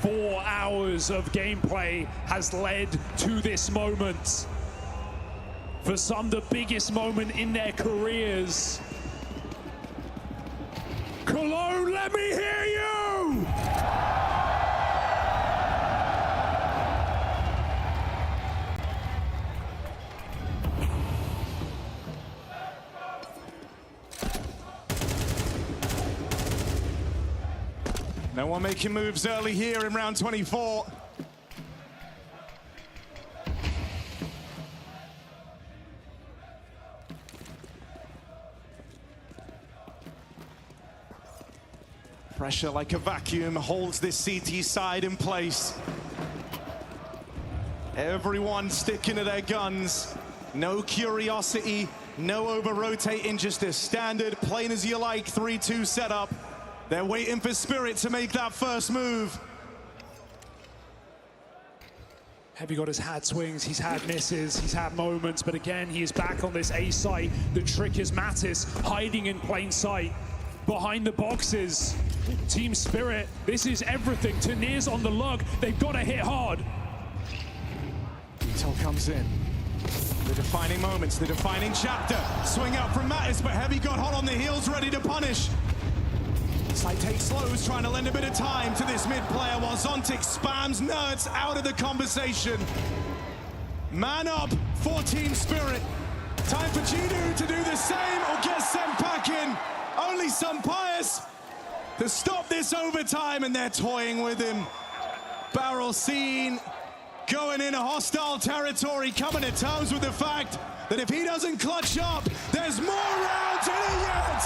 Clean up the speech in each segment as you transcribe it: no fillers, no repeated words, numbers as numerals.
4 hours of gameplay has led to this moment. For some, the biggest moment in their careers. Cologne, let me hear you! No one making moves early here in round 24. Pressure like a vacuum holds this CT side in place. Everyone sticking to their guns. No curiosity, no over-rotating, just a standard, plain as you like, 3-2 setup. They're waiting for Spirit to make that first move. Heavy God has had swings, he's had misses, he's had moments, but again, he is back on this A site. The trick is Mattis hiding in plain sight behind the boxes. Team Spirit, this is everything. Tanir's on the lug, they've got to hit hard. Detail comes in. The defining moments, the defining chapter. Swing out from Mattis, but Heavy got hot on the heels, ready to punish. Slight take slows, trying to lend a bit of time to this mid player while Zontic spams Nerds out of the conversation. Man up for Team Spirit. Time for G2 to do the same or get sent back in. Only Sampayas to stop this overtime, and they're toying with him. Barrel seen going in a hostile territory, coming to terms with the fact that if he doesn't clutch up, there's more rounds in it yet.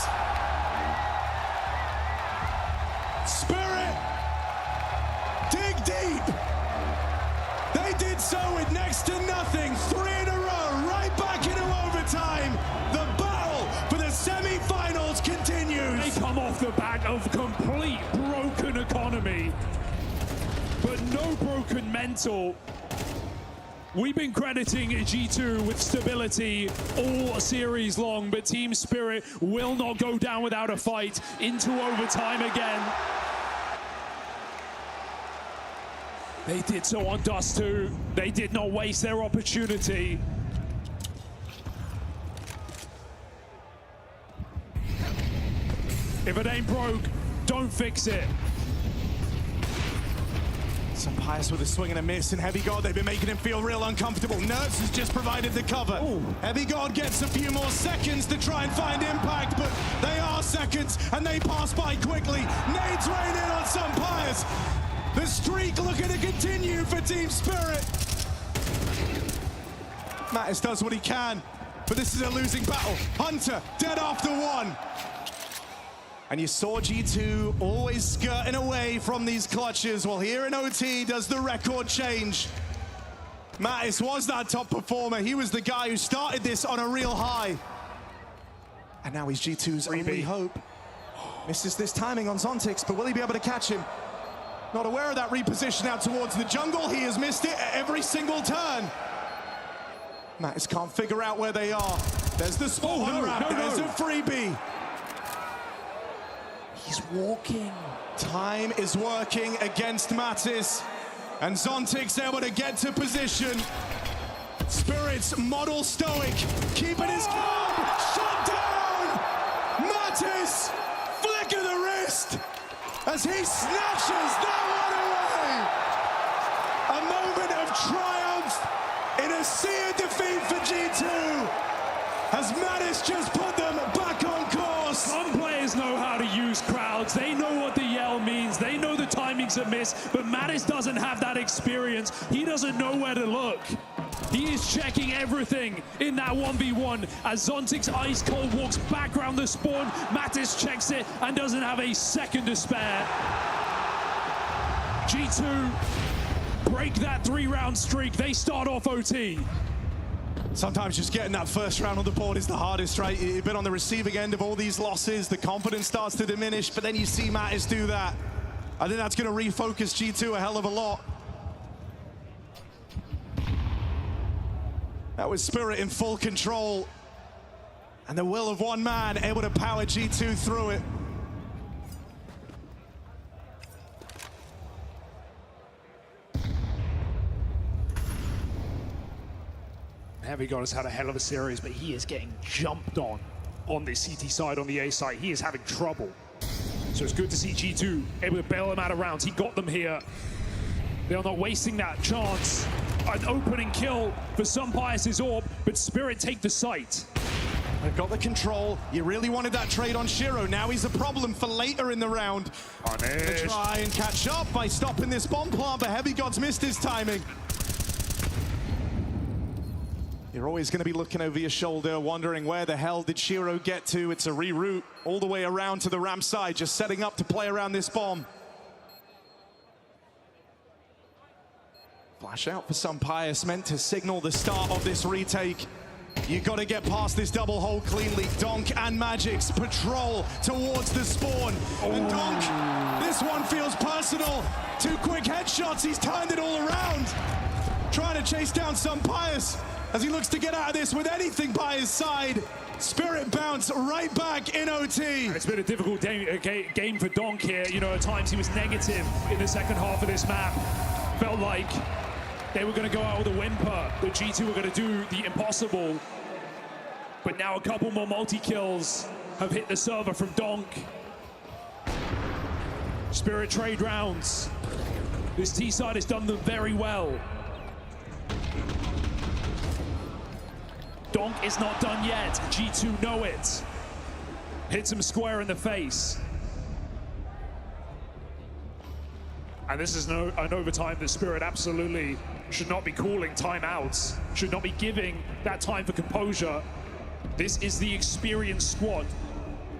Spirit, dig deep. They did so with next to nothing. 3 in a row, right back into overtime. The battle for the semi-finals continues. They come off the back of complete broken economy, but no broken mental. We've been crediting G2 with stability all series long, but Team Spirit will not go down without a fight into overtime again. They did so on Dust 2. They did not waste their opportunity. If it ain't broke, don't fix it. Sampayas with a swing and a miss, and Heavy God, they've been making him feel real uncomfortable. Nerds has just provided the cover. Ooh. Heavy God gets a few more seconds to try and find impact, but they are seconds, and they pass by quickly. Nades rain in on Sampayas. The streak looking to continue for Team Spirit. Mattis does what he can, but this is a losing battle. Hunter, dead after one. And you saw G2 always skirting away from these clutches. Well, here in OT does the record change. Mattis was that top performer. He was the guy who started this on a real high. And now he's G2's only hope. Misses this timing on Zontix, but will he be able to catch him? Not aware of that reposition out towards the jungle. He has missed it at every single turn. Mattis can't figure out where they are. There's the spawn wrap. There's a freebie. He's walking. Time is working against Mattis, and Zontic's able to get to position. Spirit's model stoic, keeping his calm. Shut down! Mattis, flick of the wrist, as he snatches that one away. A moment of triumph in a sea of defeat for G2, as Mattis just put them back on course. Some players know how to use crowds. They know what the yell means. They know the timing's a miss, but Mattis doesn't have that experience. He doesn't know where to look. He is checking everything in that 1v1 as Zontic's ice cold walks back around the spawn. Mattis checks it and doesn't have a second to spare. G2 break that 3-round streak. They start off OT. Sometimes just getting that first round on the board is the hardest, right? You've been on the receiving end of all these losses. The confidence starts to diminish, but then you see Mattis do that. I think that's going to refocus G2 a hell of a lot. That was Spirit in full control, and the will of one man able to power G2 through it. Heavy God has had a hell of a series, but he is getting jumped on this CT side, on the A side. He is having trouble. So it's good to see G2 able to bail him out of rounds. He got them here. They are not wasting that chance. An opening kill for Sunpius's Orb, but Spirit take the site. They've got the control. You really wanted that trade on Shiro. Now he's a problem for later in the round. They try and catch up by stopping this bomb plant, but Heavy God's missed his timing. You're always going to be looking over your shoulder, wondering where the hell did Shiro get to? It's a reroute all the way around to the ramp side, just setting up to play around this bomb. Flash out for Sunpius, meant to signal the start of this retake. You got to get past this double hole cleanly. Donk and Magix patrol towards the spawn. And Donk, this one feels personal. 2 quick headshots, he's turned it all around. Trying to chase down Sunpius as he looks to get out of this with anything by his side. Spirit bounce right back in OT. It's been a difficult game for Donk here. You know, at times he was negative in the second half of this map. Felt like they were going to go out with a whimper. The G2 were going to do the impossible. But now a couple more multi-kills have hit the server from Donk. Spirit trade rounds. This T-side has done them very well. Donk is not done yet. G2 know it. Hits him square in the face. And this is an overtime that Spirit absolutely should not be calling timeouts, should not be giving that time for composure. This is the experienced squad,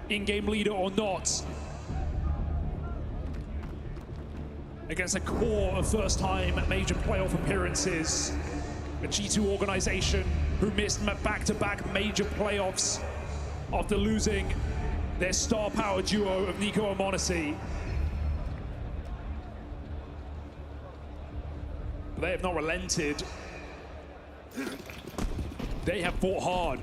in-game leader or not, against a core of first-time major playoff appearances. A G2 organization who missed back-to-back major playoffs after losing their star power duo of Nico and m0NESY. They have not relented. They have fought hard.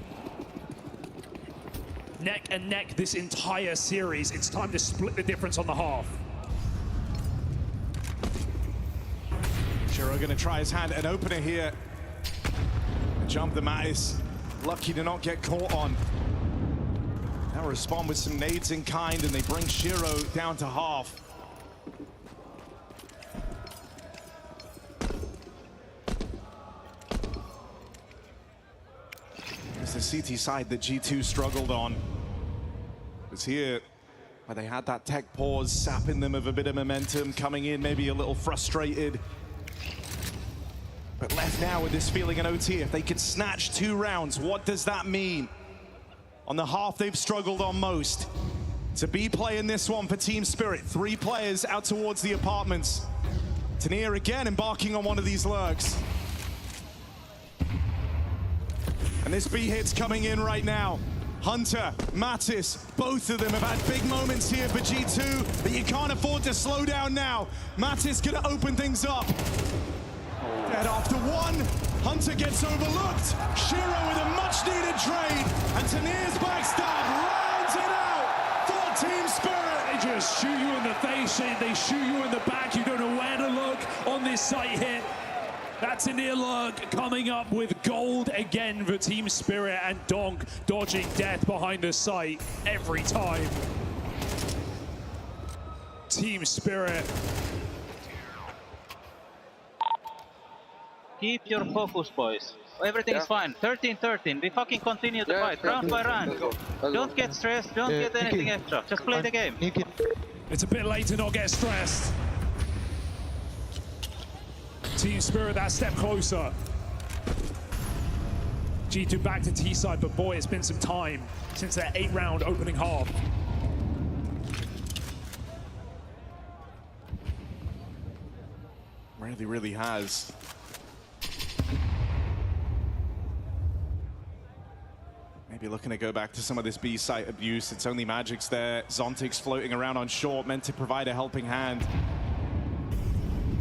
Neck and neck this entire series. It's time to split the difference on the half. Shiro gonna try his hand at an opener here. Jump the Mattis. Lucky to not get caught on. Now respond with some nades in kind, and they bring Shiro down to half. It's the CT side that G2 struggled on. It's here where they had that tech pause, sapping them of a bit of momentum, coming in maybe a little frustrated. But left now with this feeling in OT, if they could snatch 2 rounds, what does that mean? On the half they've struggled on most. To be playing this one for Team Spirit, 3 players out towards the apartments. Tania again embarking on one of these lurks. And this B hit's coming in right now. Hunter, Mattis, both of them have had big moments here for G2, but you can't afford to slow down now. Mattis gonna open things up. Dead after 1, Hunter gets overlooked. Shiro with a much-needed trade, and Tanir's backstab rounds it out for Team Spirit. They just shoot you in the face, they shoot you in the back. You don't know where to look on this site hit. That's an earlurk coming up with gold again for Team Spirit, and Donk dodging death behind the site every time. Team Spirit. Keep your focus, boys. Everything is fine. 13-13. We fucking continue the fight, round by round. Don't get stressed, don't get anything extra. Just play the game. It's a bit late to not get stressed. Team Spirit that step closer. G2 back to T-side, but boy, it's been some time since that 8-round opening half. Really, really has. Maybe looking to go back to some of this B site abuse. It's only Magix there. Zontic's floating around on short, meant to provide a helping hand.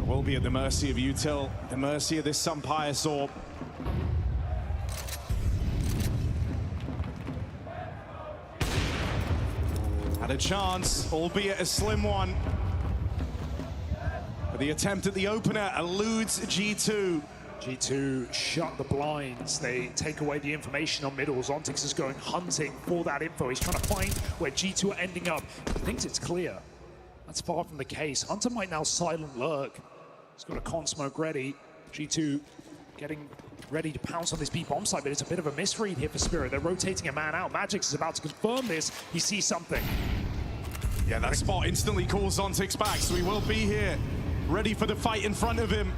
Will be at the mercy of Util, the mercy of this Sunpius Orb. Had a chance, albeit a slim one. But the attempt at the opener eludes G2. G2 shut the blinds. They take away the information on middle. Zontix is going hunting for that info. He's trying to find where G2 are ending up. He thinks it's clear. That's far from the case. Hunter might now silent lurk. He's got a con smoke ready. G2 getting ready to pounce on this B bomb side, but it's a bit of a misread here for Spirit. They're rotating a man out. Magix is about to confirm this. He sees something. Yeah, that spot instantly calls Zontix back, so he will be here, ready for the fight in front of him.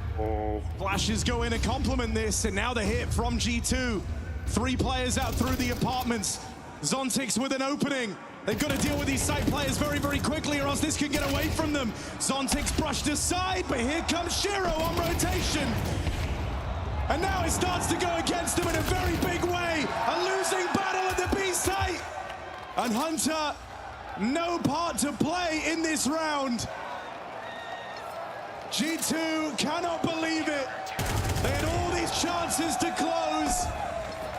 Flashes go in and complement this, and now the hit from G2. 3 players out through the apartments. Zontix with an opening. They've got to deal with these side players very, very quickly, or else this could get away from them. Zontix brushed aside, but here comes Shiro on rotation. And now it starts to go against them in a very big way. A losing battle at the B site. And Hunter, no part to play in this round. G2 cannot believe it. They had all these chances to close.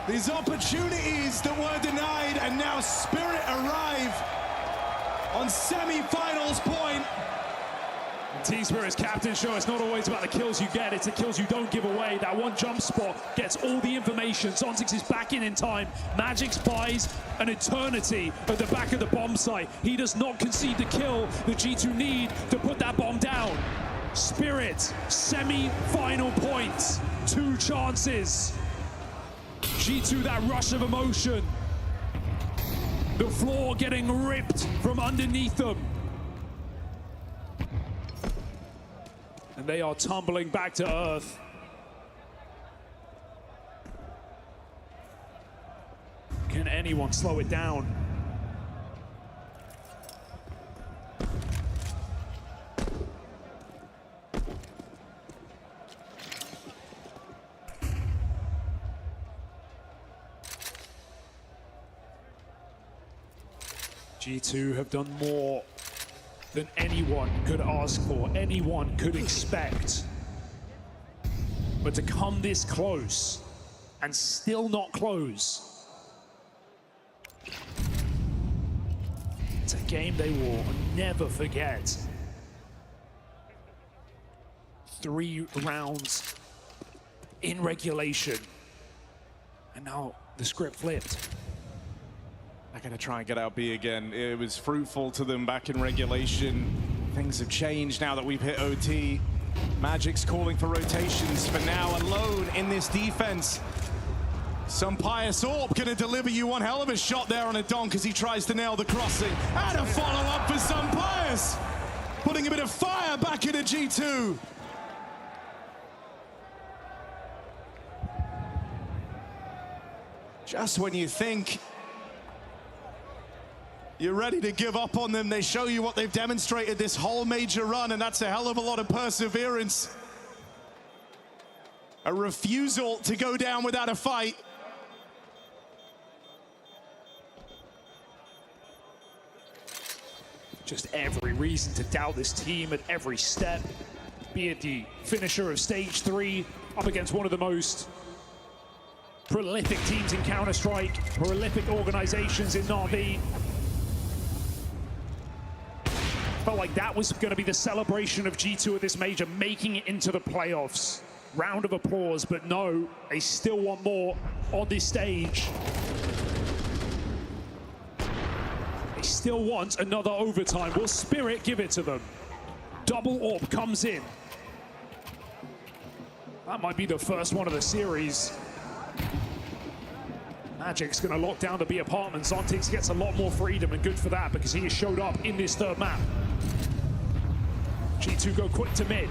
These opportunities that were denied, and now Spirit arrive on semi-finals point. Team Spirit's captain show it's not always about the kills you get, it's the kills you don't give away. That one jump spot gets all the information. Zontix is back in time. Magix buys an eternity at the back of the bomb site. He does not concede the kill that G2 need to put that bomb down. Spirit, semi-final points, 2 chances. G2, that rush of emotion. The floor getting ripped from underneath them. And they are tumbling back to earth. Can anyone slow it down? G2 have done more than anyone could ask for, anyone could expect. But to come this close and still not close, it's a game they will never forget. 3 rounds in regulation, and now the script flipped. They're going to try and get out B again. It was fruitful to them back in regulation. Things have changed now that we've hit OT. Magic's calling for rotations for now, alone in this defense. Some Pious Orb going to deliver you one hell of a shot there on a donk as he tries to nail the crossing. And a follow-up for Some Pious, putting a bit of fire back into G2. Just when you think you're ready to give up on them, they show you what they've demonstrated this whole major run, and that's a hell of a lot of perseverance. A refusal to go down without a fight. Just every reason to doubt this team at every step. Be it the finisher of stage 3, up against one of the most prolific teams in Counter-Strike, prolific organizations in Na'Vi. Felt like that was going to be the celebration of G2 at this major, making it into the playoffs. Round of applause, but no, they still want more on this stage. They still want another overtime. Will Spirit give it to them? Double Orb comes in. That might be the first one of the series. Magic's going to lock down the B apartment. Zontix gets a lot more freedom, and good for that because he has showed up in this 3rd map. G2 go quick to mid.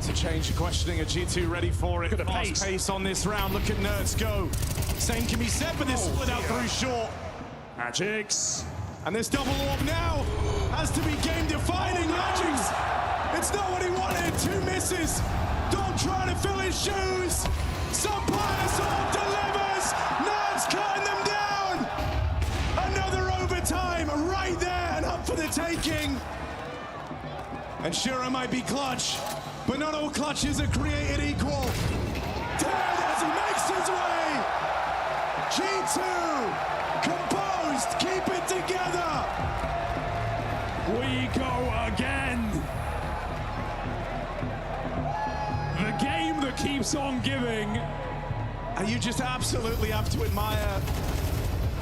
To change the questioning, a G2 ready for it. Look at the Fast pace on this round. Look at Nerds go. Same can be said for this split out through short. Magix. And this double orb now has to be game defining. Magix, it's not what he wanted. 2 misses. Don't try to fill his shoes. Some Pious Orb delivers. Nerds cutting them down. Another overtime right there and up for the taking. And Shiro might be clutch, but not all clutches are created equal. Dead as he makes his way. G2, composed, keep it together. We go again. The game keeps on giving. And you just absolutely have to admire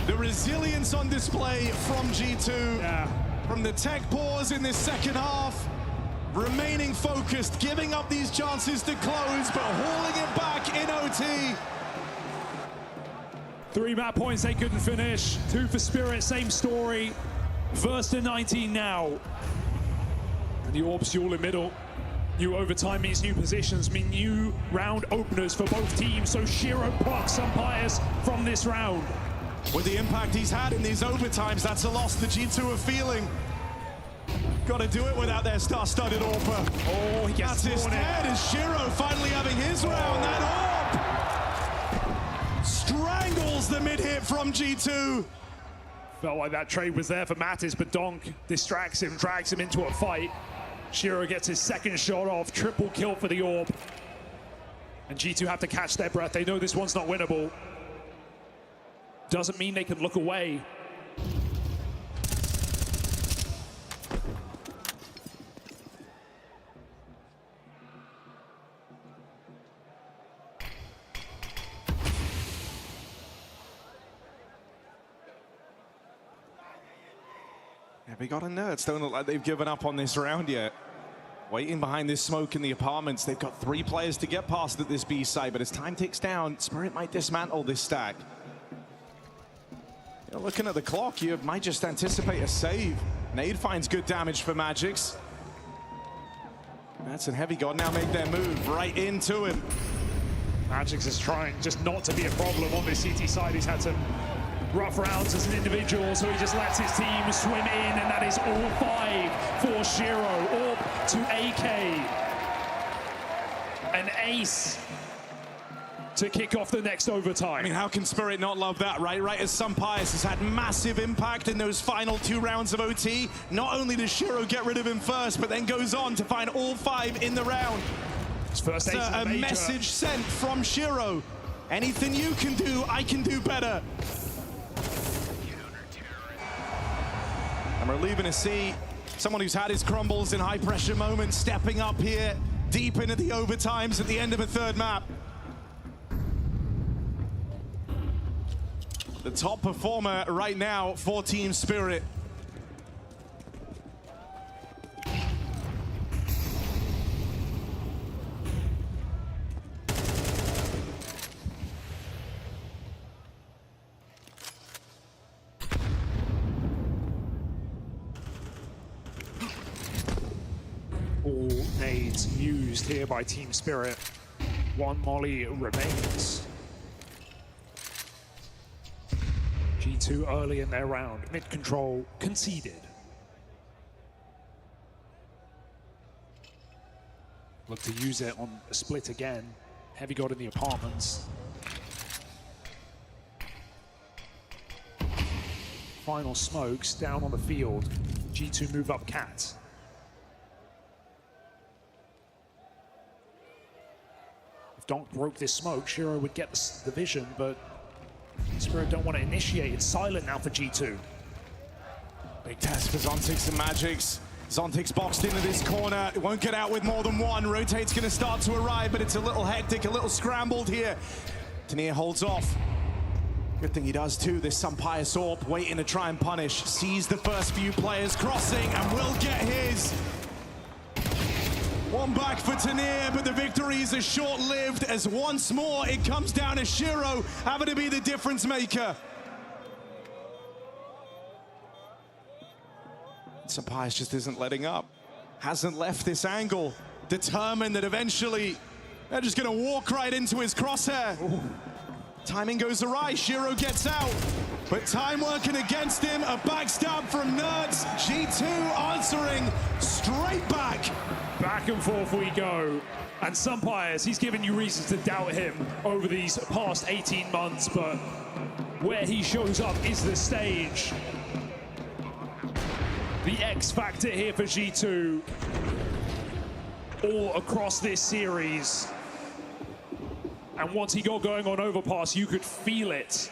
the resilience on display from G2. Yeah. From the tech pause in this second half, remaining focused, giving up these chances to close, but hauling it back in OT. 3 map points they couldn't finish. 2 for Spirit, same story. First and 19 now. And the Orbs duel in middle. New overtime means new positions, mean new round openers for both teams. So Shiro plucks Umpires from this round. With the impact he's had in these overtimes, that's a loss the G2 are feeling. Got to do it without their star-studded AWPer. Oh, he gets That's his dead as Shiro finally having his round. That AWP strangles the mid-hit from G2. Felt like that trade was there for Mattis, but Donk distracts him, drags him into a fight. Shiro gets his second shot off, triple kill for the Orb. And G2 have to catch their breath. They know this one's not winnable. Doesn't mean they can look away. Yeah, we got a Nerds. Don't look like they've given up on this round yet. Waiting behind this smoke in the apartments. They've got 3 players to get past at this B side, but as time ticks down, Spirit might dismantle this stack. You know, looking at the clock, you might just anticipate a save. Nade finds good damage for Magics. That's and Heavy God now make their move right into him. Magix is trying just not to be a problem on this CT side. He's had some rough rounds as an individual, so he just lets his team swim in, and that is all 5 for Shiro. Orb to AK. An ace to kick off the next overtime. I mean, how can Spirit not love that, right? Right as Sumpires has had massive impact in those final 2 rounds of OT. Not only does Shiro get rid of him first, but then goes on to find all 5 in the round. His first ace A message sent from Shiro. Anything you can do, I can do better. And we're leaving to see someone who's had his crumbles in high-pressure moments stepping up here deep into the overtimes at the end of a 3rd map. The top performer right now for Team Spirit. All nades used here by Team Spirit. 1 molly remains. G2 early in their round. Mid control conceded. Look to use it on a split again. Heavy God in the apartments. Final smokes down on the field. G2 move up Cat. If Donk broke this smoke, Shiro would get the vision, but Spirit don't want to initiate. It's silent now for G2. Big test for Zontix and Magics. Zontix boxed into this corner. It won't get out with more than 1. Rotate's going to start to arrive, but it's a little hectic, a little scrambled here. Tanier holds off. Good thing he does too. This Sumpire Sorp waiting to try and punish. Sees the first few players crossing and will get his. 1 back for Tanier, but the victories are short-lived as once more it comes down to Shiro having to be the difference maker. Sumpires just isn't letting up. Hasn't left this angle. Determined that eventually they're just gonna walk right into his crosshair. Ooh. Timing goes awry, Shiro gets out, but time working against him. A backstab from Nerds. G2 answering straight back. Back and forth we go. And Sumpires, he's given you reasons to doubt him over these past 18 months, but where he shows up is the stage. The X factor here for G2. All across this series. And once he got going on Overpass, you could feel it.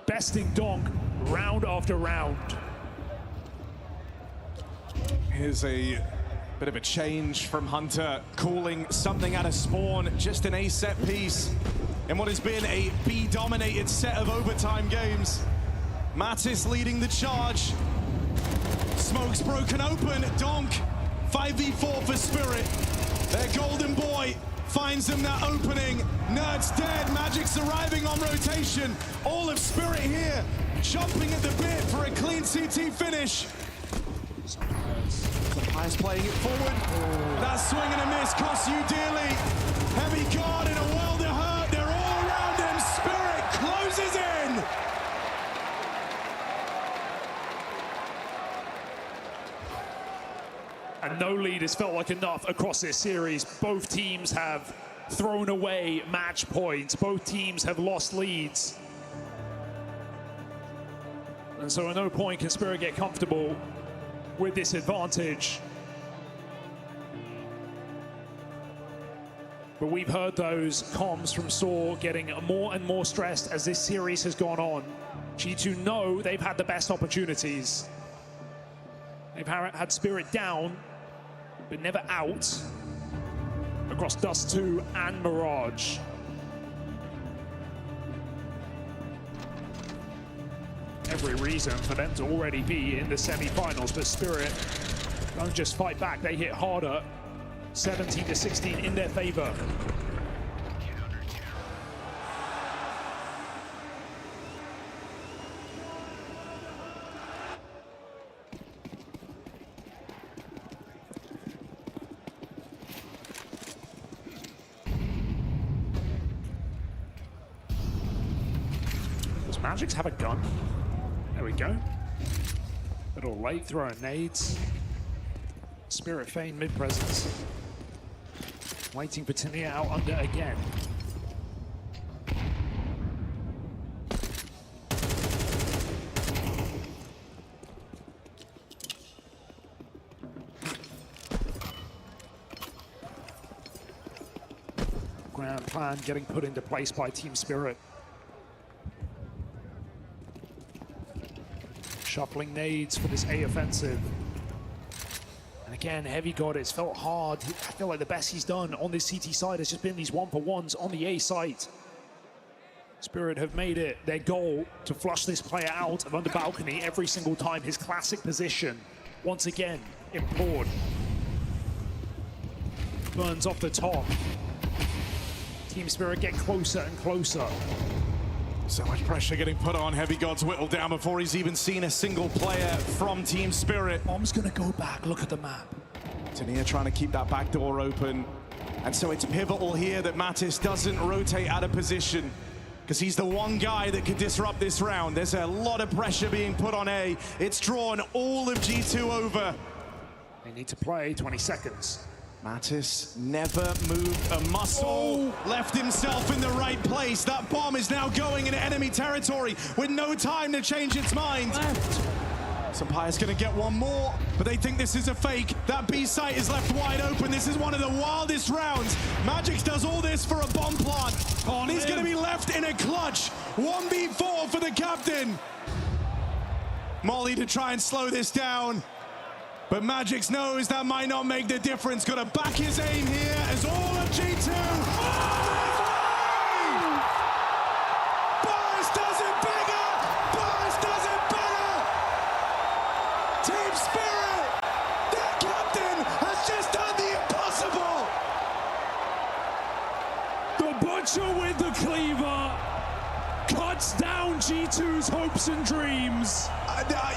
Besting Donk round after round. Here's a Bit of a change from Hunter, calling something out of spawn, just an A set piece in what has been a B-dominated set of overtime games. Mattis leading the charge. Smoke's broken open. Donk, 5v4 for Spirit. Their golden boy finds them that opening. Nerd's dead. Magic's arriving on rotation. All of Spirit here, jumping at the bit for a clean CT finish. Pius playing it forward. That swing and a miss costs you dearly. Heavy guard in a world of hurt. They're all around him. Spirit closes in. And no lead has felt like enough across this series. Both teams have thrown away match points. Both teams have lost leads. And so at no point can Spirit get comfortable with this advantage. But we've heard those comms from Saw getting more and more stressed as this series has gone on. G2 know they've had the best opportunities. They've had Spirit down, but never out across Dust 2 and Mirage. Every reason for them to already be in the semi-finals, but Spirit don't just fight back, they hit harder. 17-16 in their favor. Does Magix have a gun? There we go. Little late throwing nades. Spirit feign mid-presence. Waiting for Tania out under again. Grand plan getting put into place by Team Spirit. Shuffling nades for this A offensive. And again, Heavy God, it's felt hard. I feel like the best he's done on this CT side has just been these 1-for-1s on the A site. Spirit have made it their goal to flush this player out of under balcony every single time. His classic position, once again, implored. Burns off the top. Team Spirit get closer and closer. So much pressure getting put on. Heavy God's whittled down before he's even seen a single player from Team Spirit. Bomb's gonna go back, look at the map. Tania trying to keep that back door open. And so it's pivotal here that Mattis doesn't rotate out of position, because he's the one guy that could disrupt this round. There's a lot of pressure being put on A. It's drawn all of G2 over. They need to play 20 seconds. Mattis never moved a muscle, left himself in the right place. That bomb is now going into enemy territory with no time to change its mind. Sampaio's gonna get one more, but they think this is a fake. That B site is left wide open. This is one of the wildest rounds. Magix does all this for a bomb plant. And he's gonna be left in a clutch. 1v4 for the captain. Molly to try and slow this down. But Magix knows that might not make the difference. Got to back his aim here as all of G2. Boris does it bigger! Boris does it better! Team Spirit, their captain, has just done the impossible! The Butcher with the cleaver cuts down G2's hopes and dreams.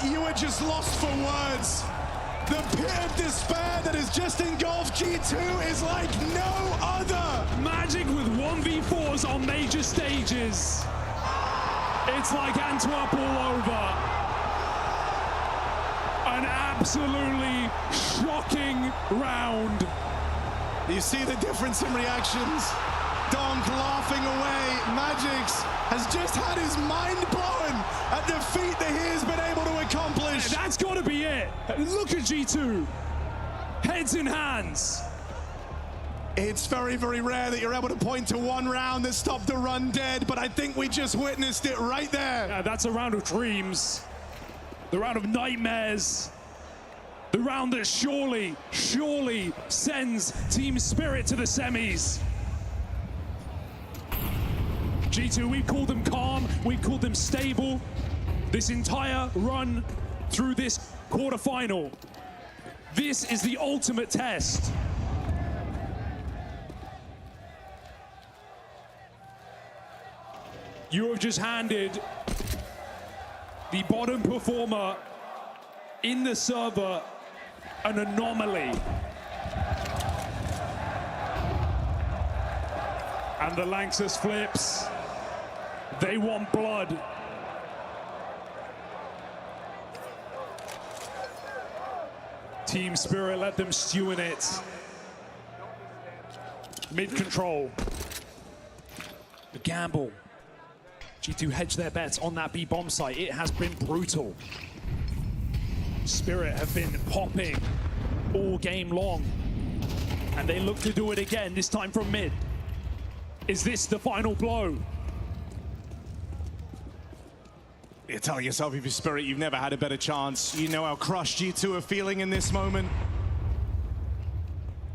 You were just lost for words. The pit of despair that has just engulfed G2 is like no other. Magic with 1v4s on major stages. It's like Antwerp all over. An absolutely shocking round. You see the difference in reactions. Donk laughing away. Magix has just had his mind blown at the feat that he has been able to accomplish. That's got to be it. Look at G2. Heads in hands. It's very, very rare that you're able to point to one round that stopped the run dead, but I think we just witnessed it right there. Yeah, that's a round of dreams. The round of nightmares. The round that surely sends Team Spirit to the semis. G2, we've called them calm, we've called them stable. This entire run through this quarterfinal. This is the ultimate test. You have just handed the bottom performer in the server an anomaly. And the Lanxess flips. They want blood. Team Spirit, let them stew in it. Mid-control. The gamble. G2 hedge their bets on that B bomb site. It has been brutal. Spirit have been popping all game long. And they look to do it again, this time from mid. Is this the final blow? You tell yourself, if you're Spirit, you've never had a better chance. You know how crushed G2 are feeling in this moment.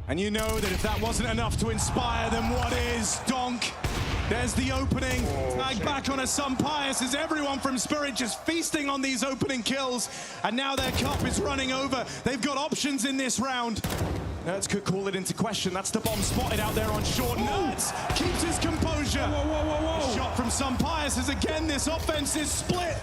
And you know that if that wasn't enough to inspire them, what is? Donk. There's the opening. Tag back on a Sunpius as everyone from Spirit just feasting on these opening kills. And now their cup is running over. They've got options in this round. Nerds could call it into question. That's the bomb spotted out there on short. Nerds keeps his composure. Whoa. Shot from Sunpius as again this offense is split.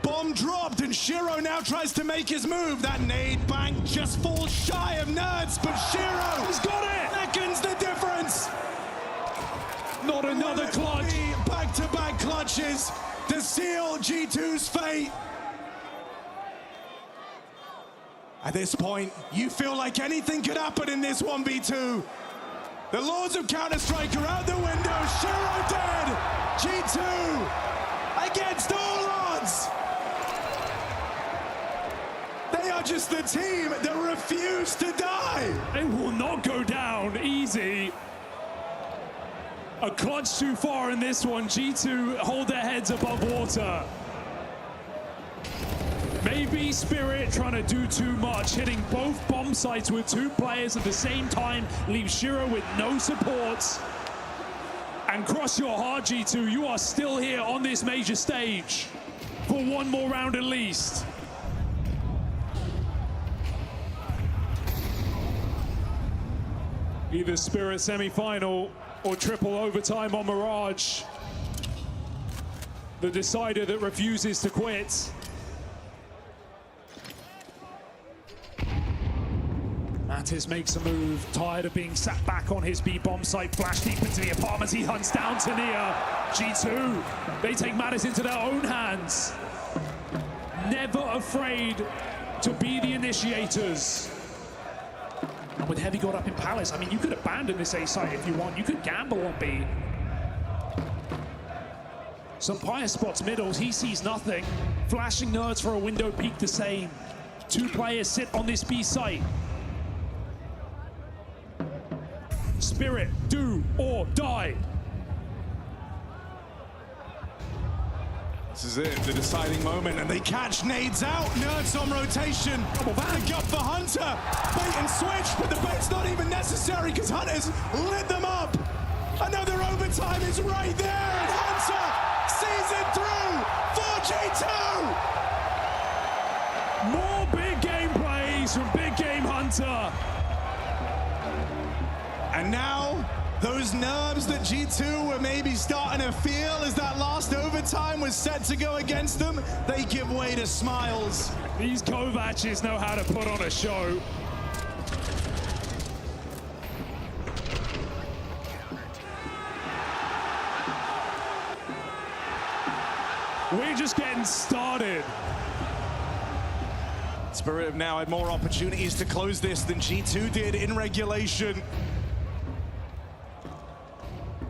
Bomb dropped and Shiro now tries to make his move. That nade bank just falls shy of Nerds, but Shiro He's got it! seconds the difference. Not another clutch. Back-to-back clutches to seal G2's fate. At this point, you feel like anything could happen in this 1v2. The Lords of Counter-Strike are out the window. Shiro dead. G2 against all odds. They are just the team that refuse to die. They will not go down easy. A clutch too far in this one. G2 hold their heads above water. Maybe Spirit trying to do too much, hitting both bomb sites with two players at the same time, leaves Shiro with no supports. And cross your heart, G2, you are still here on this major stage for one more round at least. Either Spirit semi-final or triple overtime on Mirage. The decider that refuses to quit. Mattis makes a move, tired of being sat back on his B-bomb site, flash deep into the apartments, he hunts down Tania. G2, they take matters into their own hands. Never afraid to be the initiators. And with Heavy God up in Palace, I mean, you could abandon this A site if you want. You could gamble on B. Sunpius spots middles, he sees nothing. Flashing Nerds for a window peek the same. Two players sit on this B site. Spirit, do or die. This is it, the deciding moment, and they catch nades out. Nerds on rotation. The gut for Hunter. Bait and switch, but the bait's not even necessary because Hunter's lit them up. Another overtime is right there, and Hunter sees it through for G2. More big game plays from Big Game Hunter. And now, those nerves that G2 were maybe starting to feel as that last overtime was set to go against them, they give way to smiles. These Kovacs know how to put on a show. We're just getting started. Spirit have now had more opportunities to close this than G2 did in regulation.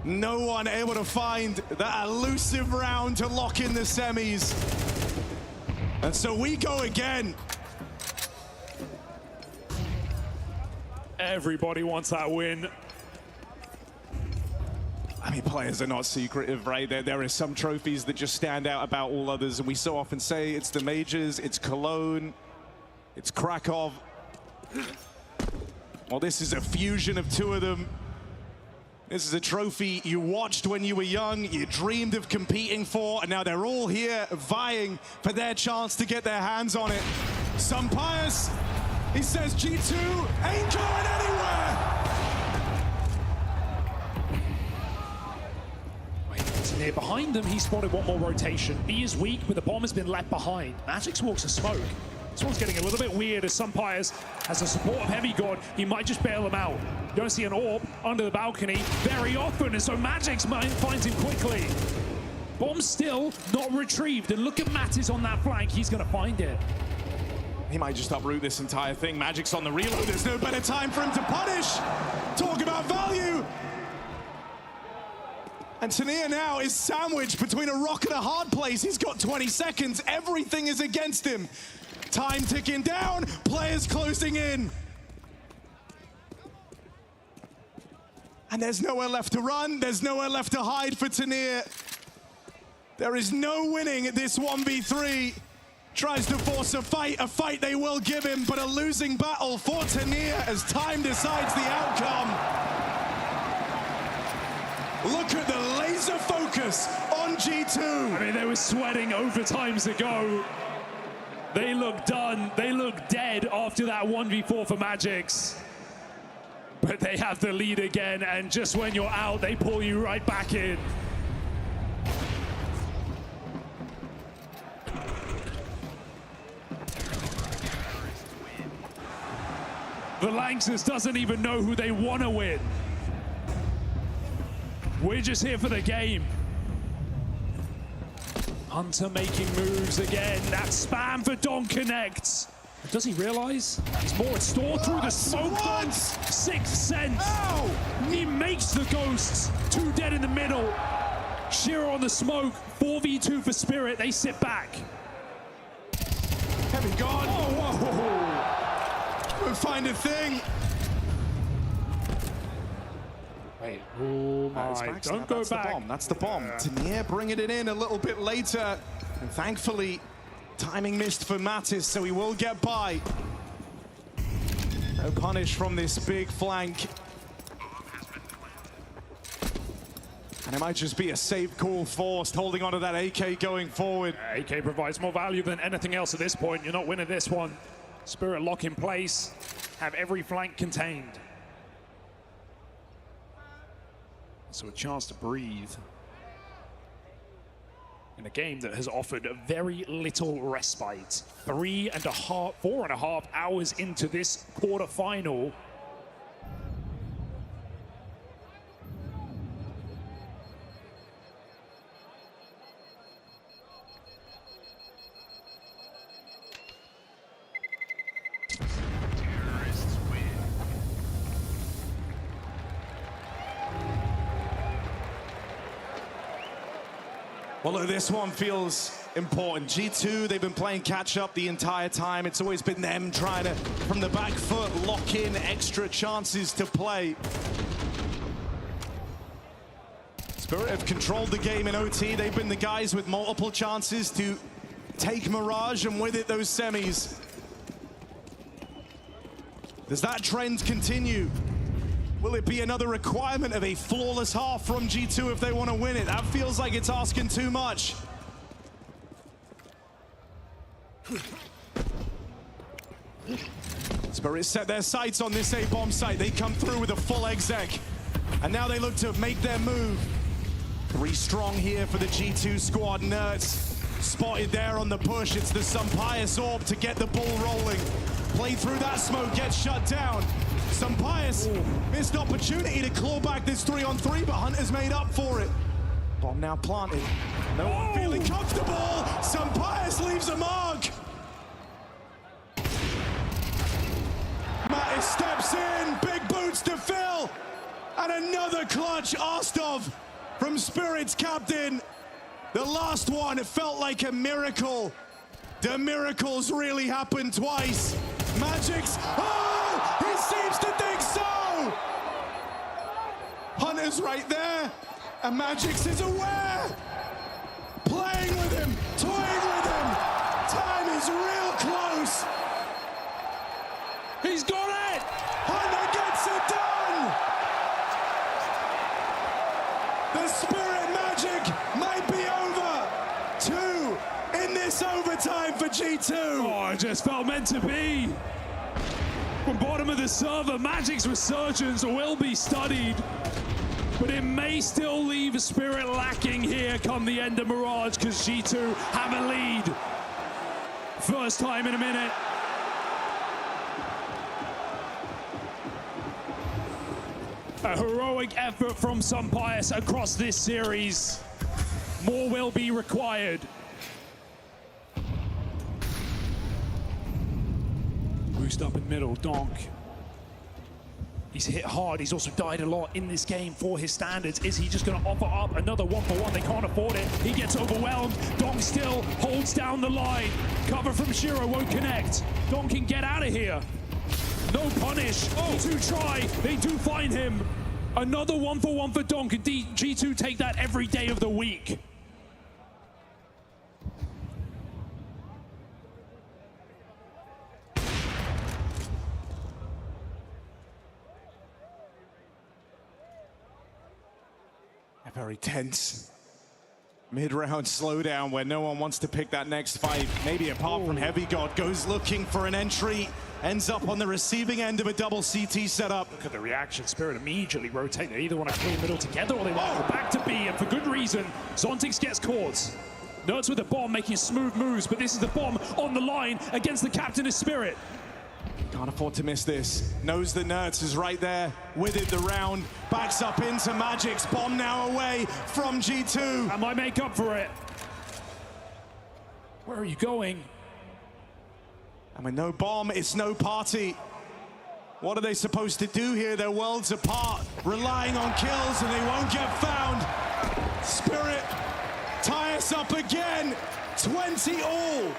No one able to find that elusive round to lock in the semis. And so we go again. Everybody wants that win. I mean, players are not secretive, right? There are some trophies that just stand out about all others, and we so often say it's the majors, it's Cologne. It's Krakow. Well, this is a fusion of two of them. This is a trophy you watched when you were young, you dreamed of competing for, and now they're all here vying for their chance to get their hands on it. Sampayas, he says G2 ain't going anywhere. Near behind them, he spotted one more rotation. B is weak, but the bomb has been left behind. Magix walks a smoke. This one's getting a little bit weird as Sampayas has the support of Heavy God. He might just bail him out. You don't see an AWP under the balcony very often, and so Magix finds him quickly. Bomb still not retrieved, and look at Mattis on that flank. He's gonna find it. He might just uproot this entire thing. Magic's on the reload. There's no better time for him to punish. Talk about value. And Tania now is sandwiched between a rock and a hard place. He's got 20 seconds. Everything is against him. Time ticking down. Players closing in. And there's nowhere left to run. There's nowhere left to hide for Tania. There is no winning at this 1v3. Tries to force a fight they will give him, but a losing battle for Tania as time decides the outcome. Look at the laser focus on G2. I mean, they were sweating overtimes ago. They look done. They look dead after that 1v4 for Magix. But they have the lead again, and just when you're out, they pull you right back in. The Lanxess doesn't even know who they want to win. We're just here for the game. Hunter making moves again. That spam for Don connects. Does he realize? He's more stored through the smoke. Sixth sense. Ow! He makes the ghosts. Two dead in the middle. Shiro on the smoke. 4v2 for Spirit. They sit back. Heavy God. Oh, whoa. We'll find a thing. Wait, oh my, don't go back. That's the bomb. Tania bringing it in a little bit later. And thankfully, timing missed for Mattis, so he will get by. No punish from this big flank. And it might just be a safe call forced, holding onto that AK going forward. AK provides more value than anything else at this point. You're not winning this one. Spirit lock in place, have every flank contained. So a chance to breathe in a game that has offered very little respite. 4.5 hours into this quarterfinal. Well, look, this one feels important. G2, they've been playing catch up the entire time. It's always been them trying to, from the back foot, lock in extra chances to play. Spirit have controlled the game in OT. They've been the guys with multiple chances to take Mirage, and with it, those semis. Does that trend continue? Will it be another requirement of a flawless half from G2 if they want to win it? That feels like it's asking too much. Spirit set their sights on this A-bomb site. They come through with a full exec. And now they look to make their move. 3 strong here for the G2 squad. Nerds spotted there on the push. It's the Sampayas AWP to get the ball rolling. Play through that smoke, gets shut down. Sampayas missed opportunity to claw back this 3-on-3, but Hunter's made up for it. Bomb now planted. No one feeling comfortable. Sampayas leaves a mark. Mattis steps in, big boots to fill. And another clutch Ostov from Spirit's captain. The last one, it felt like a miracle. The miracles really happened twice. Magix, oh, he seems to think so! Hunter's right there, and Magix is aware. Playing with him, toying with him. Time is real close. He's got it! Hunter gets it done! The Spirit Magic might be over. 2 in this overtime for G2. Oh, it just felt meant to be. From bottom of the server, Magic's resurgence will be studied, but it may still leave Spirit lacking here come the end of Mirage, because G2 have a lead. First time in a minute. A heroic effort from Sunpius across this series. More will be required. Boost up in middle, Donk. He's hit hard, he's also died a lot in this game for his standards. Is he just gonna offer up another 1-for-1? They can't afford it. He gets overwhelmed. Donk still holds down the line. Cover from Shiro won't connect. Donk can get out of here. No punish. G2 try. They do find him. Another 1-for-1 for Donk, and G2 take that every day of the week. A very tense mid-round slowdown where no one wants to pick that next fight. Maybe apart from Heavy God, goes looking for an entry, ends up on the receiving end of a double CT setup. Look at the reaction. Spirit immediately rotate. They either want to clear middle together or they want to go back to B, and for good reason. Zontix gets caught. Nerds with the bomb making smooth moves, but this is the bomb on the line against the captain of Spirit. Can't afford to miss this. Knows that Nerds is right there with it the round. Backs up into Magic's bomb now away from G2. And might make up for it. Where are you going? And with no bomb, it's no party. What are they supposed to do here? They're worlds apart, relying on kills, and they won't get found. Spirit tie us up again. 20 all.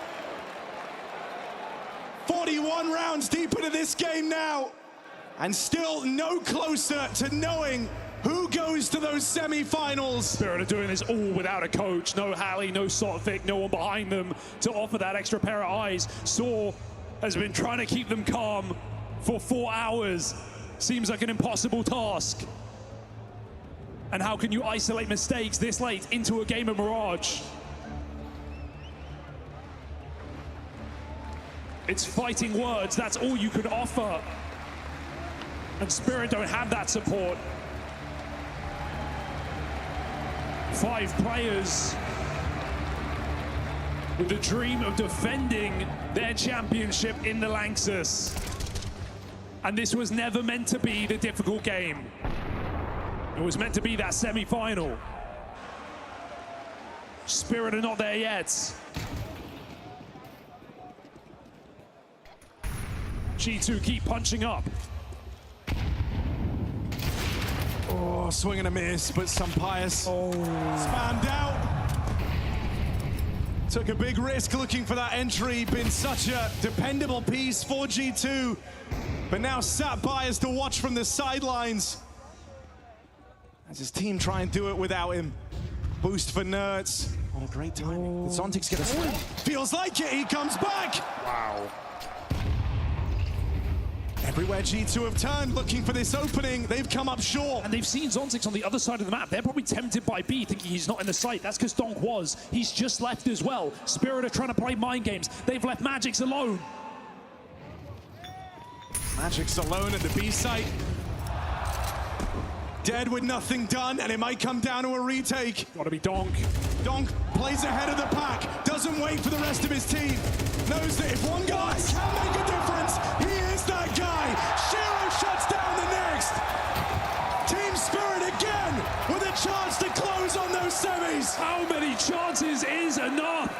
41 rounds deep into this game now, and still no closer to knowing who goes to those semi-finals. Spirit are doing this all without a coach. No Hallie, no Sotvic, no one behind them to offer that extra pair of eyes. Saw has been trying to keep them calm for 4 hours. Seems like an impossible task. And how can you isolate mistakes this late into a game of Mirage? It's fighting words, that's all you can offer. And Spirit don't have that support. 5 players with the dream of defending their championship in the Lanxess. And this was never meant to be the difficult game. It was meant to be that semi-final. Spirit are not there yet. G2 keep punching up. Oh, swing and a miss, but Sunpius spammed out. Took a big risk looking for that entry. Been such a dependable piece for G2, but now sat by as to watch from the sidelines as his team try and do it without him. Boost for Nerds. Oh, great timing. Zontix gets a feels like it. He comes back. Wow. Everywhere G2 have turned, looking for this opening, they've come up short. And they've seen Zontix on the other side of the map. They're probably tempted by B, thinking he's not in the site. That's because Donk was. He's just left as well. Spirit are trying to play mind games. They've left Magic's alone. Magic's alone at the B site. Dead with nothing done, and it might come down to a retake. Gotta be Donk. Donk plays ahead of the pack, doesn't wait for the rest of his team. Knows that if one guy can make a difference, he is that guy. Shiro shuts down the next. Team Spirit again with a chance to close on those semis. How many chances is enough?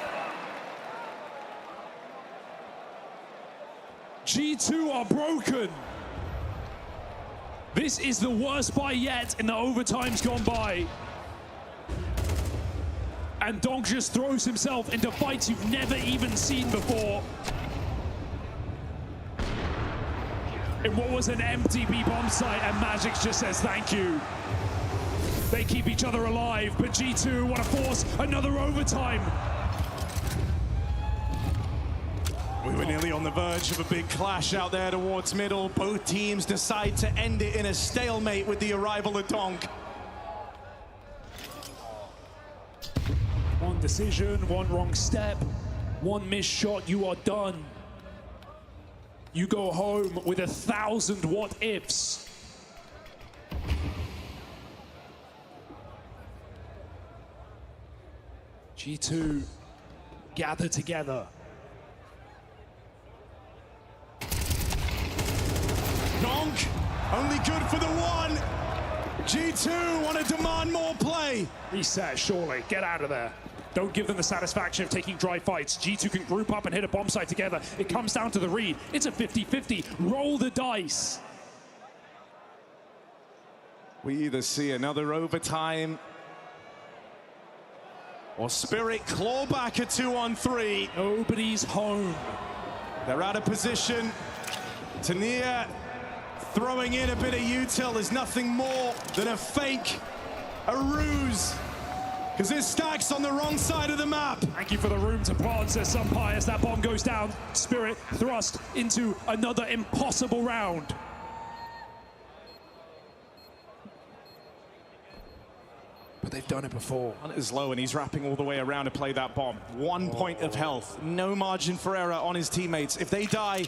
G2 are broken. This is the worst buy yet in the overtimes gone by. And Donk just throws himself into fights you've never even seen before. In what was an empty B bomb site, and Magic just says thank you. They keep each other alive, but G2 want to force another overtime. We were nearly on the verge of a big clash out there towards middle. Both teams decide to end it in a stalemate with the arrival of Donk. One decision, one wrong step, one missed shot, you are done. You go home with 1,000 what ifs. G2 gather together. Donk, only good for the one. G2 want to demand more play. Reset, surely. Get out of there. Don't give them the satisfaction of taking dry fights. G2 can group up and hit a bomb site together. It comes down to the read. It's a 50-50. Roll the dice. We either see another overtime or Spirit claw back a 2-on-3. Nobody's home. They're out of position. Tania throwing in a bit of util is nothing more than a fake, a ruse, because this Stack's on the wrong side of the map. Thank you for the room to plant, says Sumpire as that bomb goes down. Spirit thrust into another impossible round. But they've done it before. Hunter's low and he's wrapping all the way around to play that bomb. 1 point of health, no margin for error on his teammates. If they die,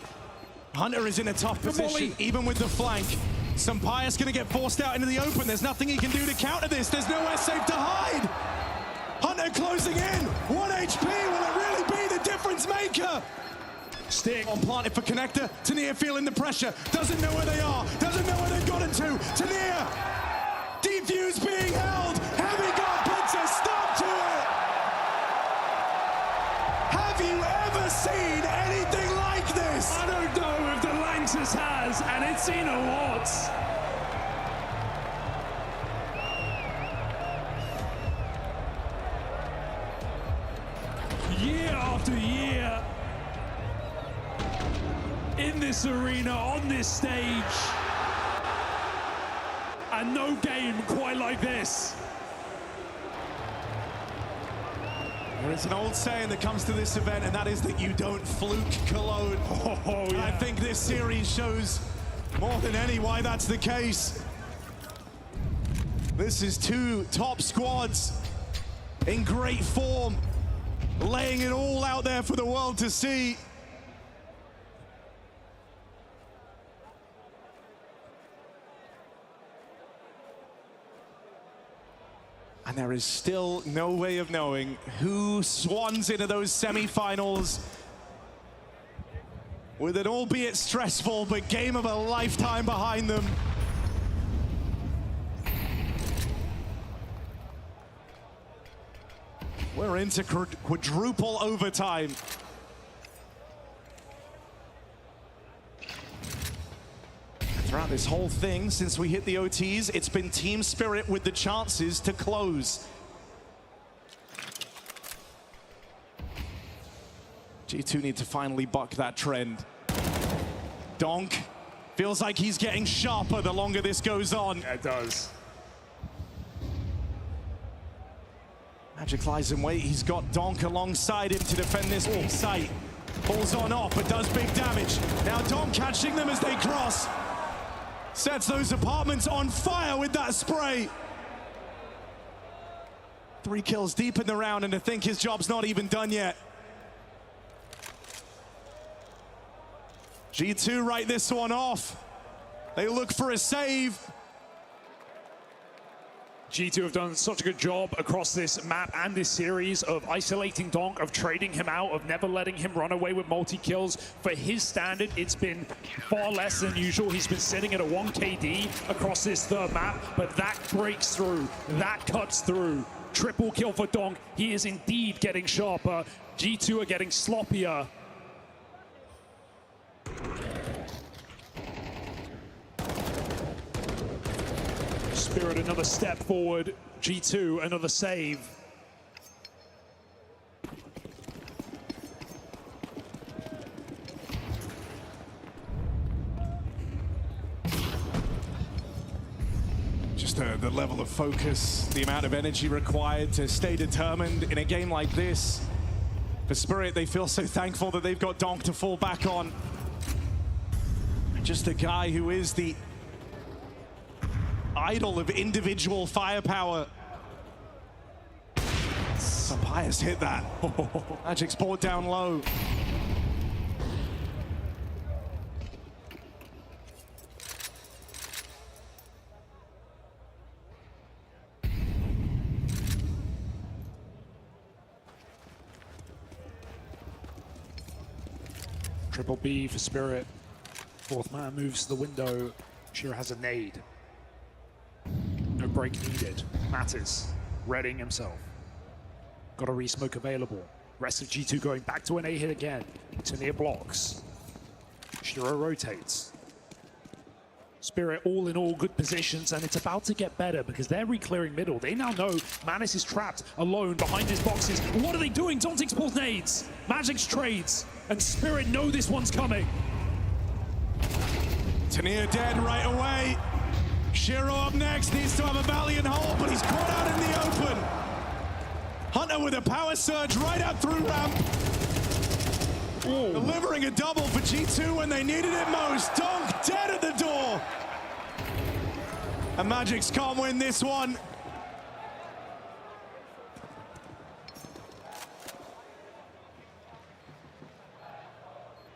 Hunter is in a tough position, even with the flank. Sampaio's gonna get forced out into the open. There's nothing he can do to counter this. There's nowhere safe to hide. Hunter closing in, 1 HP, will it really be the difference maker? Stick on planted for connector. Tania feeling the pressure, doesn't know where they are, doesn't know where they've gotten to. Tania, defuse being held. Heavy God puts a stop to it. Have you ever seen anything like this? I don't know if the Lanxess has, and it's seen a lot. Year after year, in this arena, on this stage, and no game quite like this. There is an old saying that comes to this event, and that is that you don't fluke Cologne. Oh, yeah. I think this series shows more than any why that's the case. This is 2 top squads in great form, laying it all out there for the world to see. And there is still no way of knowing who swans into those semi-finals with an albeit stressful but game of a lifetime behind them. We're into quadruple overtime. Throughout this whole thing, since we hit the OTs, it's been Team Spirit with the chances to close. G2 need to finally buck that trend. Donk feels like he's getting sharper the longer this goes on. It does. Magic lies in wait. He's got Donk alongside him to defend this B site. Pulls on off, but does big damage. Now Donk catching them as they cross. Sets those apartments on fire with that spray. 3 kills deep in the round, and to think his job's not even done yet. G2 write this one off. They look for a save. G2 have done such a good job across this map and this series of isolating Donk, of trading him out, of never letting him run away with multi-kills. For his standard, it's been far less than usual. He's been sitting at a 1 KD across this third map, but that breaks through, that cuts through. Triple kill for Donk. He is indeed getting sharper. G2 are getting sloppier. Spirit another step forward, G2 another save. Just the level of focus, the amount of energy required to stay determined in a game like this. For Spirit, they feel so thankful that they've got Donk to fall back on. Just a guy who is the idol of individual firepower. Sampayas hit that. Magic's brought down low. Triple B for Spirit. Fourth man moves to the window. Shira has a nade. No break needed. Mattis readying himself. Got a re-smoke available. Rest of G2 going back to an A hit again. To near blocks. Shira rotates. Spirit all in all good positions, and it's about to get better because they're re-clearing middle. They now know Manis is trapped alone behind his boxes. What are they doing? Daunting pulls nades. Magic's trades. And Spirit know this one's coming. Tania dead right away. Shiro up next, needs to have a valiant hold, but he's caught out in the open. Hunter with a power surge right up through ramp. Ooh. Delivering a double for G2 when they needed it most. Donk dead at the door. And Magics can't win this one.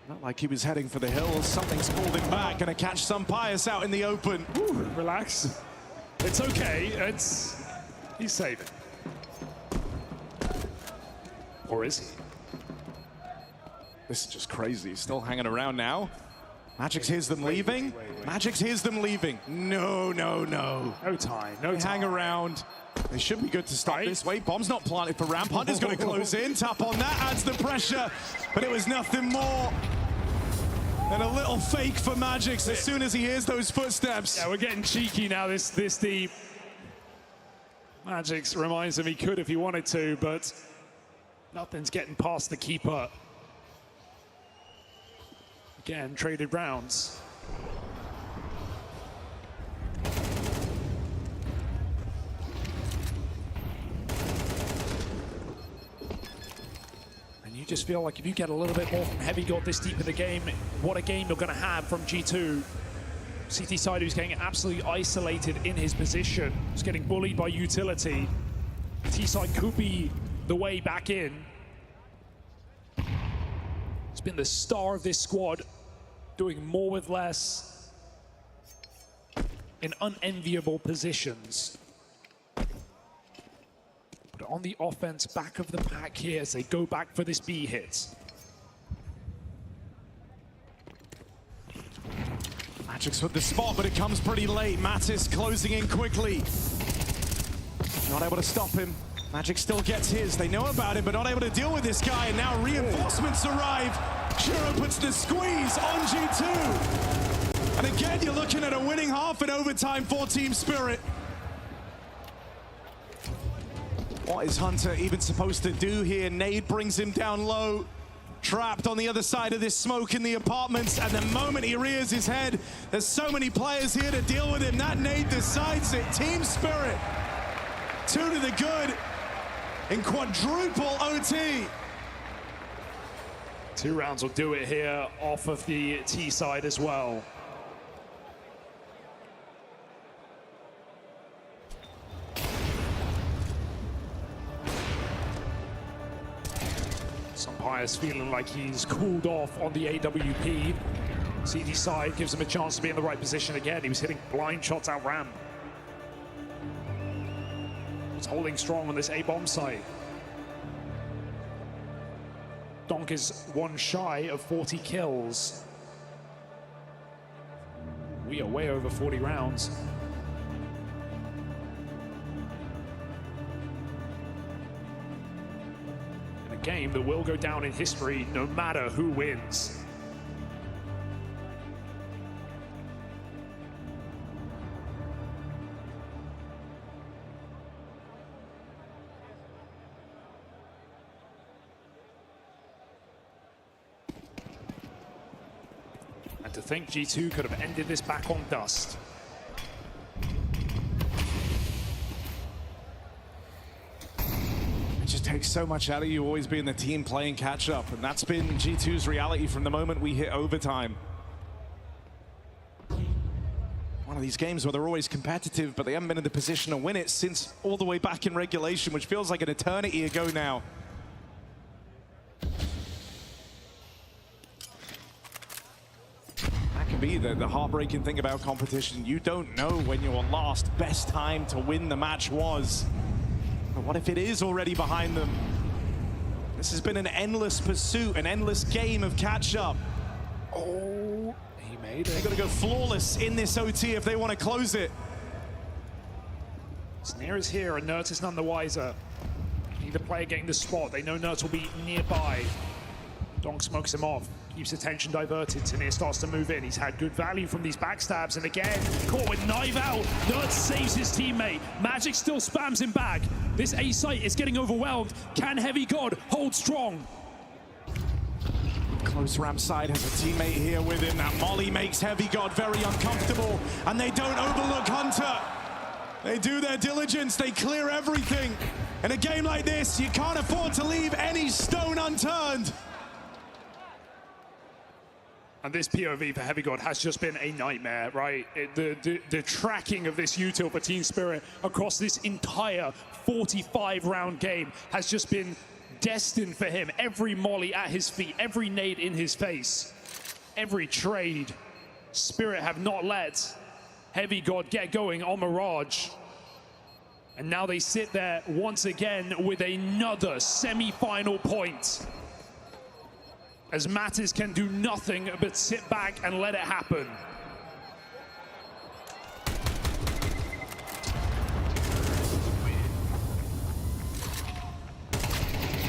Not like he was heading for the hills. Something's pulled him back. Gonna catch Sampayas out in the open. Ooh, relax. It's okay. He's saving. Or is he? This is just crazy. He's still hanging around now. Magix hears them leaving. Magix hears them leaving. No, no, no. No time. No time. Hang around. They should be good to start this way. Bomb's not planted for ramp. Hunter's going to close in. Tap on that adds the pressure. But it was nothing more than a little fake for Magix as soon as he hears those footsteps. Yeah, we're getting cheeky now this deep. Magix reminds him he could if he wanted to, but nothing's getting past the keeper. Again, traded rounds. And you just feel like if you get a little bit more from Heavy God this deep in the game, what a game you're going to have from G2. CT side who's getting absolutely isolated in his position. He's getting bullied by utility. T-side could be the way back in. He's been the star of this squad, doing more with less in unenviable positions. But on the offense, back of the pack here as they go back for this B hit. Magix with the spot, but it comes pretty late. Mattis closing in quickly. Not able to stop him. Magic still gets his. They know about it, but not able to deal with this guy. And now reinforcements arrive. Shiro puts the squeeze on G2. And again, you're looking at a winning half in overtime for Team Spirit. What is Hunter even supposed to do here? Nade brings him down low. Trapped on the other side of this smoke in the apartments. And the moment he rears his head, there's so many players here to deal with him. That nade decides it. Team Spirit. 2 to the good. In quadruple OT. 2 rounds will do it here off of the T side as well. Sampayas feeling like he's cooled off on the AWP. CD side gives him a chance to be in the right position again. He was hitting blind shots out ramp. He's holding strong on this A-bomb site. Donk is 1 shy of 40 kills. We are way over 40 rounds. In a game that will go down in history no matter who wins. And to think G2 could have ended this back on dust. Just takes so much out of you always being the team playing catch up, and that's been G2's reality from the moment we hit overtime. One of these games where they're always competitive, but they haven't been in the position to win it since all the way back in regulation, which feels like an eternity ago now. That can be the heartbreaking thing about competition. You don't know when your last best time to win the match was. But what if it is already behind them? This has been an endless pursuit, an endless game of catch-up. Oh, he made it. They've got to go flawless in this OT if they want to close it. Snare is here and Nert is none the wiser. Neither player getting the spot. They know Nert will be nearby. Donk smokes him off. Keeps attention diverted. Tanir starts to move in. He's had good value from these backstabs, and again, caught with knife out. Nerd saves his teammate. Magic still spams him back. This A site is getting overwhelmed. Can Heavy God hold strong? Close ramp side has a teammate here with him. That molly makes Heavy God very uncomfortable, and they don't overlook Hunter. They do their diligence, they clear everything. In a game like this, you can't afford to leave any stone unturned. And this POV for Heavy God has just been a nightmare, right? The tracking of this util for Team Spirit across this entire 45-round game has just been destined for him. Every molly at his feet, every nade in his face, every trade. Spirit have not let Heavy God get going on Mirage. And now they sit there once again with another semi-final point, as Mattis can do nothing but sit back and let it happen.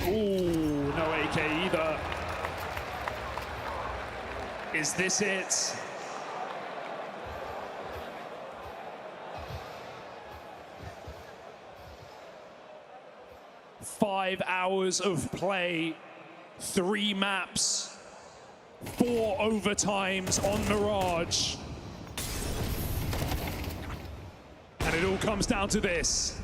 Ooh, no AK either. Is this it? Five hours of play, 3 maps, 4 overtimes on Mirage. And it all comes down to this.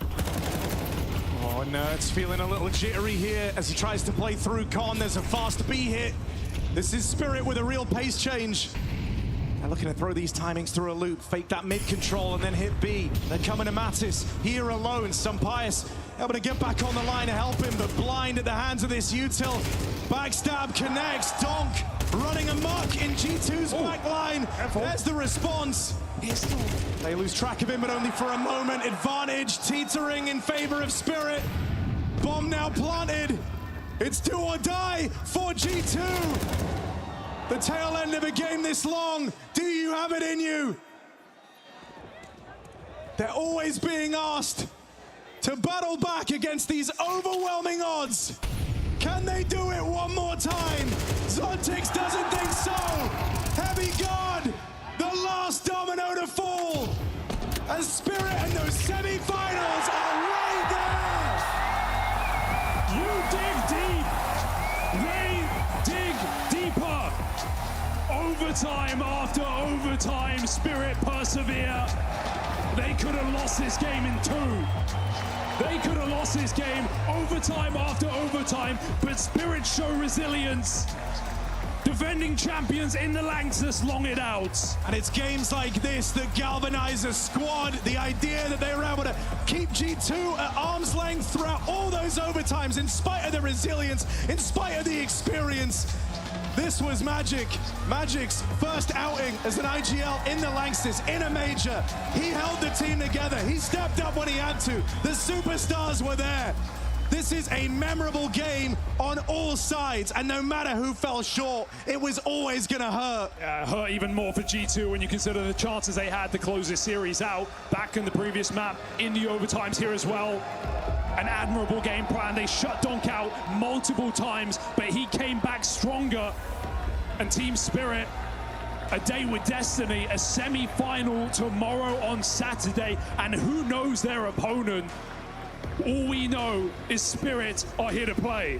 Oh, Nerd's feeling a little jittery here as he tries to play through Con. There's a fast B hit. This is Spirit with a real pace change. They're looking to throw these timings through a loop, fake that mid control and then hit B. They're coming to Mattis, here alone. Sampaius able to get back on the line to help him, but blind at the hands of this util. Backstab connects, Donk running amok in G2's back line. There's the response. They lose track of him, but only for a moment. Advantage teetering in favor of Spirit. Bomb now planted. It's do or die for G2. The tail end of a game this long, do you have it in you? They're always being asked to battle back against these overwhelming odds. Can they do it one more time? Zontix doesn't think so. Heavy God, the last domino to fall. As Spirit and those semi-finals are right there. You dig deep. They dig deeper. Overtime after overtime, Spirit persevere. They could have lost this game in 2. They could have lost this game overtime after overtime, but Spirit show resilience. Defending champions in the Lanxess long it out. And it's games like this that galvanize a squad. The idea that they were able to keep G2 at arm's length throughout all those overtimes, in spite of the resilience, in spite of the experience. This was Magic. Magic's first outing as an IGL in the Lanxess, in a major. He held the team together. He stepped up when he had to. The superstars were there. This is a memorable game on all sides, and no matter who fell short, it was always gonna hurt. Hurt even more for G2 when you consider the chances they had to close this series out. Back in the previous map, in the overtimes here as well. An admirable game plan. They shut Donk out multiple times, but he came back stronger. And Team Spirit, a day with destiny, a semi-final tomorrow on Saturday, and who knows their opponent? All we know is Spirit are here to play.